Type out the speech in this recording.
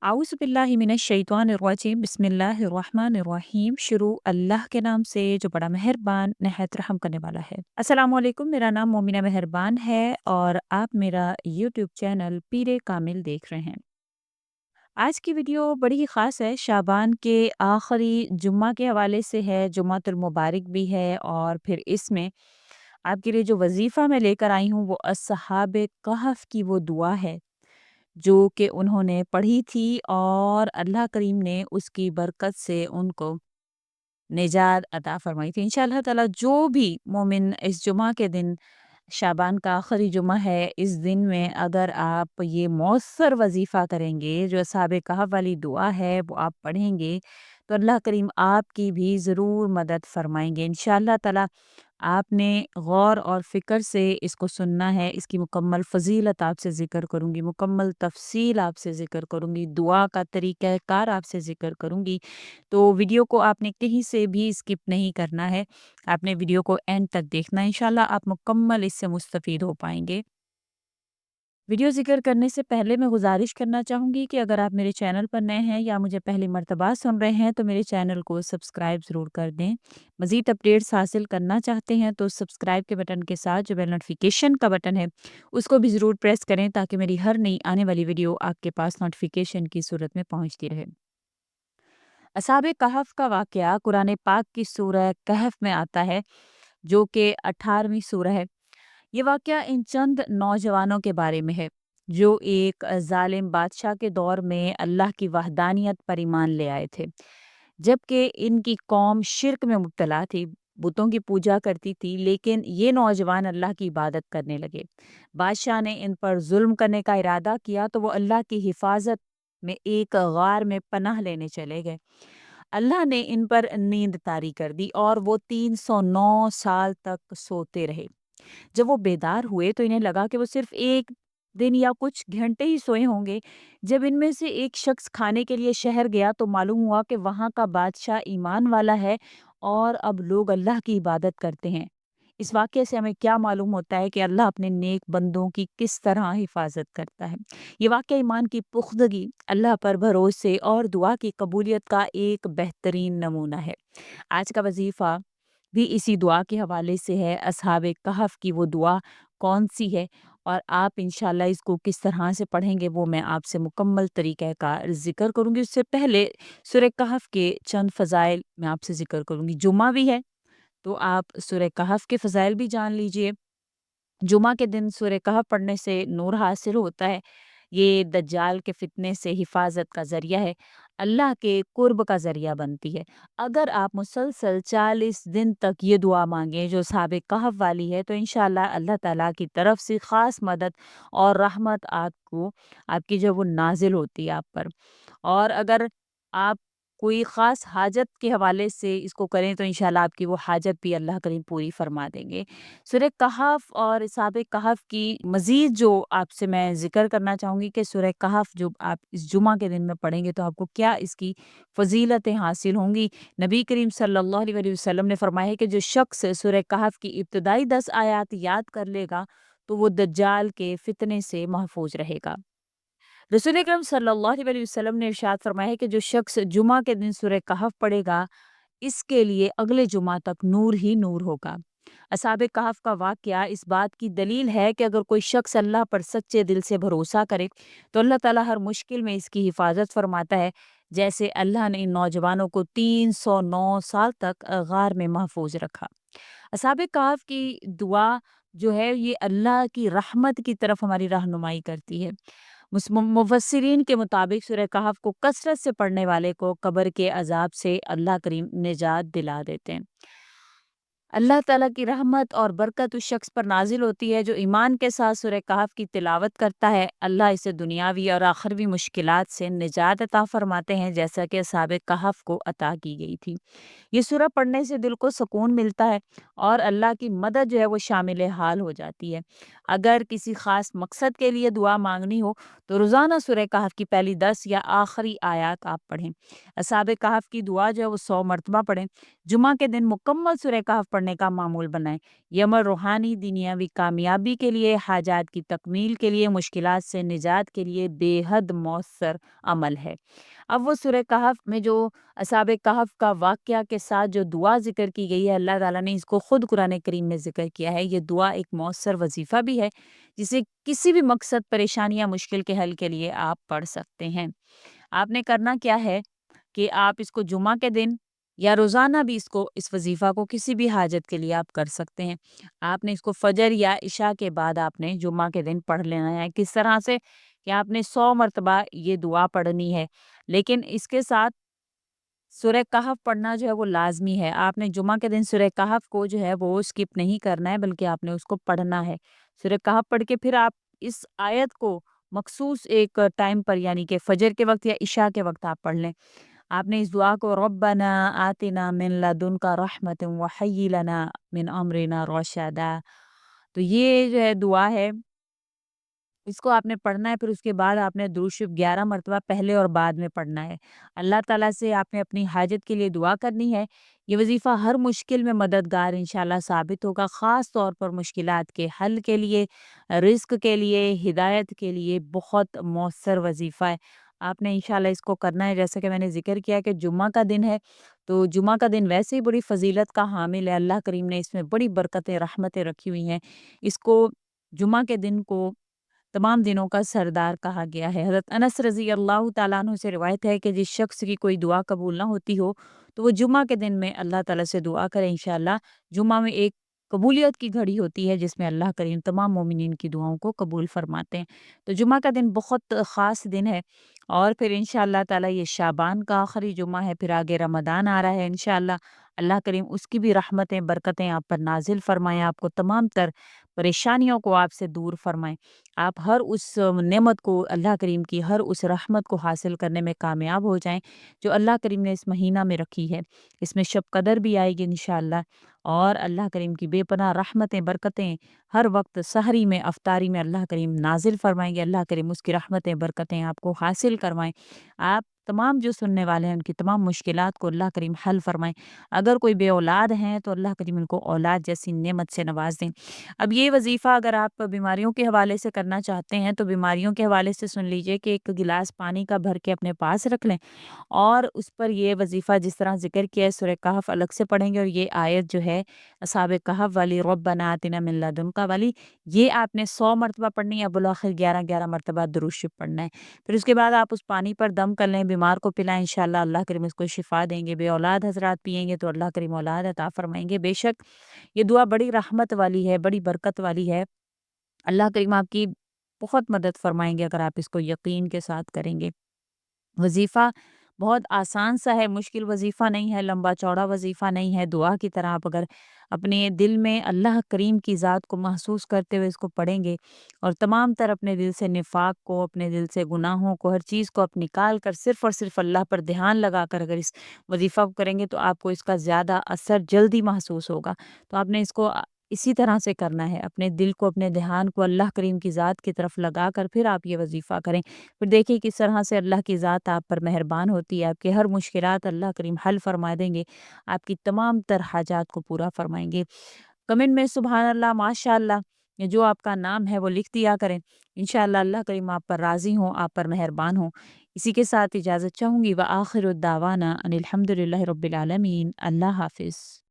आउज़ बिल्लाहि मिनश शैतानिर रजीम बिस्मिल्लाहिर रहमानिर रहीम। शुरू अल्लाह के नाम से जो बड़ा मेहरबान नहायत रहम करने वाला है। अस्सलामु अलैकुम, मेरा नाम मोमिना मेहरबान है और आप मेरा यूट्यूब चैनल पीरे कामिल देख रहे हैं। आज की वीडियो बड़ी ही ख़ास है, शाबान के आखिरी जुम्मा के हवाले से है। जुम्मतुल मुबारक भी है और फिर इसमें आपके लिए जो वज़ीफ़ा मैं लेकर आई हूँ वो अस्हाबे कहफ़ की वो दुआ है जो कि उन्होंने पढ़ी थी और अल्लाह करीम ने उसकी बरकत से उनको निजात अता फ़रमाई थी। इंशाअल्लाह ताला जो भी मोमिन इस जुमा के दिन, शाबान का आखिरी जुमा है, इस दिन में अगर आप ये मौसर वज़ीफ़ा करेंगे, जो अस्हाबे कहफ़ वाली दुआ है वो आप पढ़ेंगे, तो अल्लाह करीम आपकी भी ज़रूर मदद फ़रमाएँगे इंशाअल्लाह ताला। आपने गौर और फ़िक्र से इसको सुनना है, इसकी मुकम्मल फ़ज़ीलत आपसे ज़िक्र करूँगी, मुकम्मल तफ़सील आपसे ज़िक्र करूँगी, दुआ का तरीक़ाकार आपसे ज़िक्र करूँगी। तो वीडियो को आपने कहीं से भी स्किप नहीं करना है, आपने वीडियो को एंड तक देखना है, इंशाअल्लाह आप मुकम्मल इससे मुस्तफ़ीद हो पाएँगे। वीडियो ज़िक्र करने से पहले मैं गुज़ारिश करना चाहूँगी कि अगर आप मेरे चैनल पर नए हैं या मुझे पहली मर्तबा सुन रहे हैं तो मेरे चैनल को सब्सक्राइब ज़रूर कर दें। मज़ीद अपडेट्स हासिल करना चाहते हैं तो सब्सक्राइब के बटन के साथ जो बेल नोटिफिकेशन का बटन है उसको भी ज़रूर प्रेस करें ताकि मेरी हर नई आने वाली वीडियो आपके पास नोटिफिकेशन की सूरत में पहुँचती रहे। असहाबे कहफ़ का वाक़या कुरान पाक की सूरह कहफ़ में आता है जो कि 18वीं सूरह है। ये वाक़या इन चंद नौजवानों के बारे में है जो एक ज़ालिम बादशाह के दौर में अल्लाह की वहदानियत पर ईमान ले आए थे। जबकि इनकी कौम शिर्क में मुब्तला थी, बुतों की पूजा करती थी, लेकिन ये नौजवान अल्लाह की इबादत करने लगे। बादशाह ने इन पर ज़ुल्म करने का इरादा किया तो वो अल्लाह की हिफाज़त में एक गार में पनाह लेने चले गए। अल्लाह ने इन पर नींद तारी कर दी और वो 309 साल तक सोते रहे। जब वो बेदार हुए तो इन्हें लगा कि वो सिर्फ एक दिन या कुछ घंटे ही सोए होंगे। जब इनमें से एक शख्स खाने के लिए शहर गया तो मालूम हुआ कि वहाँ का बादशाह ईमान वाला है और अब लोग अल्लाह की इबादत करते हैं। इस वाक़ये से हमें क्या मालूम होता है कि अल्लाह अपने नेक बंदों की किस तरह हिफाज़त करता है। ये वाक़या ईमान की पुख्तगी, अल्लाह पर भरोसे और दुआ की कबूलियत का एक बेहतरीन नमूना है। आज का वज़ीफ़ा भी इसी दुआ के हवाले से है। अस्हाबे कहफ़ की वो दुआ कौन-सी है और आप इंशाअल्लाह इसको किस तरह से पढ़ेंगे वो मैं आपसे मुकम्मल तरीक़ाकार ज़िक्र करूँगी। उससे पहले सूरह कहफ़ के चंद फ़ज़ाइल मैं आपसे ज़िक्र करूँगी। जुम्मा भी है, तो आप सूरह कहफ़ के फ़ज़ाइल भी जान लीजिए। जुमा के दिन सूरह कहफ पढ़ने से नूर हासिल होता है। ये दज्जाल के फ़ितने से हिफ़ाज़त का ज़रिया है, अल्लाह के क़ुर्ब का ज़रिया बनती है। अगर आप मुसलसल 40 दिन तक ये दुआ माँगे जो साबिक़ कहफ वाली है तो इंशाअल्लाह अल्लाह ताला की तरफ से ख़ास मदद और रहमत आपको आपकी जो वो नाज़िल होती है आप पर। और अगर आप कोई ख़ास हाजत के हवाले से इसको करें तो इंशाअल्लाह आपकी वो हाजत भी अल्लाह करीम पूरी फ़रमा देंगे। सूरह कहफ और साबिक़ कहफ की मज़ीद जो आपसे मैं ज़िक्र करना चाहूँगी कि सूरह कहफ जो आप इस जुमा के दिन में पढ़ेंगे तो आपको क्या इसकी फ़ज़ीलतें हासिल होंगी। नबी करीम सल्लल्लाहु अलैहि वसल्लम ने फ़रमाया है कि जो शख़्स सूरह कहफ की इब्तिदाई 10 आयात याद कर लेगा, तो वो दज्जाल के फ़ितने से महफ़ूज़ रहेगा। रसूल अकरम सल्लल्लाहु अलैहि वसल्लम ने इरशाद फ़रमाया है कि जो शख़्स जुमा के दिन सूरह कहफ पढ़ेगा, इसके लिए अगले जुमा तक नूर ही नूर होगा। असहाबे कहफ का वाक़या इस बात की दलील है कि अगर कोई शख़्स अल्लाह पर सच्चे दिल से भरोसा करे, तो अल्लाह ताला हर मुश्किल में इसकी हिफ़ाज़त फ़रमाता है। जैसे अल्लाह ने इन नौजवानों को 309 साल तक गार में महफूज़ रखा। असहाबे कहफ की दुआ जो है ये अल्लाह की रहमत की तरफ हमारी रहनुमाई करती है। मुफस्सिरीन के मुताबिक सूरह कहफ को कसरत से पढ़ने वाले को कब्र के अज़ाब से अल्लाह करीम निजात दिला देते हैं। अल्लाह ताला की रहमत और बरकत उस शख्स पर नाज़िल होती है जो ईमान के साथ सूरह कहफ की तिलावत करता है। अल्लाह इसे दुनियावी और आखिरवी मुश्किलात से निजात अता फ़रमाते हैं जैसा कि असहाबे कहफ को अता की गई थी। ये सूरह पढ़ने से दिल को सुकून मिलता है और अल्लाह की मदद जो है वो शामिल हाल हो जाती है। अगर किसी ख़ास मकसद के लिए दुआ मांगनी हो तो रोज़ाना सूरह कहफ की पहली 10 या आखिरी आयत आप पढ़ें। असहाबे कहफ की दुआ जो है वो 100 मरतबा पढ़ें। जुमा के दिन मुकम्मल सूरह कहफ पढ़ने پڑھنے کا معمول بنائیں۔ یہ عمل روحانی دنیاوی کامیابی کے لیے، حاجات کی تکمیل کے لیے، مشکلات سے نجات کے لیے بے حد مؤثر عمل ہے۔ اب وہ سورہ کہف میں جو اصحاب کہف کا واقعہ کے ساتھ جو دعا ذکر کی گئی ہے، اللہ تعالیٰ نے اس کو خود قرآن کریم میں ذکر کیا ہے۔ یہ دعا ایک مؤثر وظیفہ بھی ہے جسے کسی بھی مقصد، پریشانی یا مشکل کے حل کے لیے آپ پڑھ سکتے ہیں۔ آپ نے کرنا کیا ہے کہ آپ اس کو جمعہ کے دن یا روزانہ بھی اس وظیفہ کو کسی بھی حاجت کے لیے آپ کر سکتے ہیں۔ آپ نے اس کو فجر یا عشاء کے بعد آپ نے جمعہ کے دن پڑھ لینا ہے۔ کس طرح سے کہ آپ نے 100 مرتبہ یہ دعا پڑھنی ہے، لیکن اس کے ساتھ سورہ کہف پڑھنا جو ہے وہ لازمی ہے۔ آپ نے جمعہ کے دن سورہ کہف کو جو ہے وہ اسکپ نہیں کرنا ہے، بلکہ آپ نے اس کو پڑھنا ہے۔ سورہ کہف پڑھ کے پھر آپ اس آیت کو مخصوص ایک ٹائم پر، یعنی کہ فجر کے وقت یا عشاء کے وقت آپ پڑھ لیں۔ آپ نے اس دعا کو ربنا آتنا من لدنک رحمت وہی لنا من امرنا رشدا، تو یہ جو ہے دعا ہے، اس کو آپ نے پڑھنا ہے۔ پھر اس کے بعد آپ نے درود شریف 11 مرتبہ پہلے اور بعد میں پڑھنا ہے۔ اللہ تعالیٰ سے آپ نے اپنی حاجت کے لیے دعا کرنی ہے۔ یہ وظیفہ ہر مشکل میں مددگار انشاءاللہ ثابت ہوگا، خاص طور پر مشکلات کے حل کے لیے، رزق کے لیے، ہدایت کے لیے بہت مؤثر وظیفہ ہے۔ آپ نے انشاءاللہ اس کو کرنا ہے۔ جیسا کہ میں نے ذکر کیا کہ جمعہ کا دن ہے، تو جمعہ کا دن ویسے ہی بڑی فضیلت کا حامل ہے۔ اللہ کریم نے اس میں بڑی برکتیں، رحمتیں رکھی ہوئی ہیں۔ اس کو جمعہ کے دن کو تمام دنوں کا سردار کہا گیا ہے۔ حضرت انس رضی اللہ تعالیٰ عنہ سے روایت ہے کہ جس شخص کی کوئی دعا قبول نہ ہوتی ہو تو وہ جمعہ کے دن میں اللہ تعالیٰ سے دعا کرے، انشاءاللہ جمعہ میں ایک قبولیت کی گھڑی ہوتی ہے جس میں اللہ کریم تمام مومنین کی دعاؤں کو قبول فرماتے ہیں۔ تو جمعہ کا دن بہت خاص دن ہے، اور پھر انشاءاللہ تعالیٰ یہ شعبان کا آخری جمعہ ہے، پھر آگے رمضان آ رہا ہے انشاءاللہ۔ اللہ کریم اس کی بھی رحمتیں، برکتیں آپ پر نازل فرمائیں، آپ کو تمام تر پریشانیوں کو آپ سے دور فرمائیں، آپ ہر اس نعمت کو، اللہ کریم کی ہر اس رحمت کو حاصل کرنے میں کامیاب ہو جائیں جو اللہ کریم نے اس مہینہ میں رکھی ہے۔ اس میں شب قدر بھی آئے گی انشاءاللہ، اور اللہ کریم کی بے پناہ رحمتیں، برکتیں ہر وقت سحری میں، افطاری میں اللہ کریم نازل فرمائیں گے۔ اللہ کریم اس کی رحمتیں، برکتیں آپ کو حاصل کروائیں۔ آپ تمام جو سننے والے ہیں ان کی تمام مشکلات کو اللہ کریم حل فرمائیں۔ اگر کوئی بے اولاد ہیں تو اللہ کریم ان کو اولاد جیسی نعمت سے نواز دیں۔ اب یہ وظیفہ اگر آپ بیماریوں کے حوالے سے کرنا چاہتے ہیں تو بیماریوں کے حوالے سے سن لیجئے کہ ایک گلاس پانی کا بھر کے اپنے پاس رکھ لیں، اور اس پر یہ وظیفہ جس طرح ذکر کیا ہے سورہ کہف الگ سے پڑھیں گے، اور یہ آیت جو ہے اصحاب کہف والی، ربنا آتنا من لدنک والی، یہ آپ نے 100 مرتبہ پڑھنی ہے، بالآخر 11 11 مرتبہ درود شریف پڑھنا ہے۔ پھر اس کے بعد آپ اس پانی پر دم کر لیں، بیمار کو پلائیں، انشاءاللہ اللہ کریم اس کو شفا دیں گے۔ بے اولاد حضرات پئیں گے تو اللہ کریم اولاد عطا فرمائیں گے۔ بے شک یہ دعا بڑی رحمت والی ہے، بڑی برکت والی ہے۔ اللہ کریم آپ کی بہت مدد فرمائیں گے اگر آپ اس کو یقین کے ساتھ کریں گے۔ وظیفہ بہت آسان سا ہے، مشکل وظیفہ نہیں ہے، لمبا چوڑا وظیفہ نہیں ہے۔ دعا کی طرح آپ اگر اپنے دل میں اللہ کریم کی ذات کو محسوس کرتے ہوئے اس کو پڑھیں گے، اور تمام تر اپنے دل سے نفاق کو، اپنے دل سے گناہوں کو، ہر چیز کو آپ نکال کر صرف اور صرف اللہ پر دھیان لگا کر اگر اس وظیفہ کو کریں گے تو آپ کو اس کا زیادہ اثر جلدی محسوس ہوگا۔ تو آپ نے اس کو اسی طرح سے کرنا ہے، اپنے دل کو، اپنے دھیان کو اللہ کریم کی ذات کی طرف لگا کر پھر آپ یہ وظیفہ کریں۔ پھر دیکھیے کس طرح سے اللہ کی ذات آپ پر مہربان ہوتی ہے، آپ کے ہر مشکلات اللہ کریم حل فرما دیں گے، آپ کی تمام تر حاجات کو پورا فرمائیں گے۔ کمنٹ میں سبحان اللہ، ماشاء اللہ، یا جو آپ کا نام ہے وہ لکھ دیا کریں، انشاءاللہ اللہ کریم آپ پر راضی ہوں، آپ پر مہربان ہوں۔ اسی کے ساتھ اجازت چاہوں گی، وآخر الدعوانا ان الحمد للہ رب العالمین۔ اللہ حافظ۔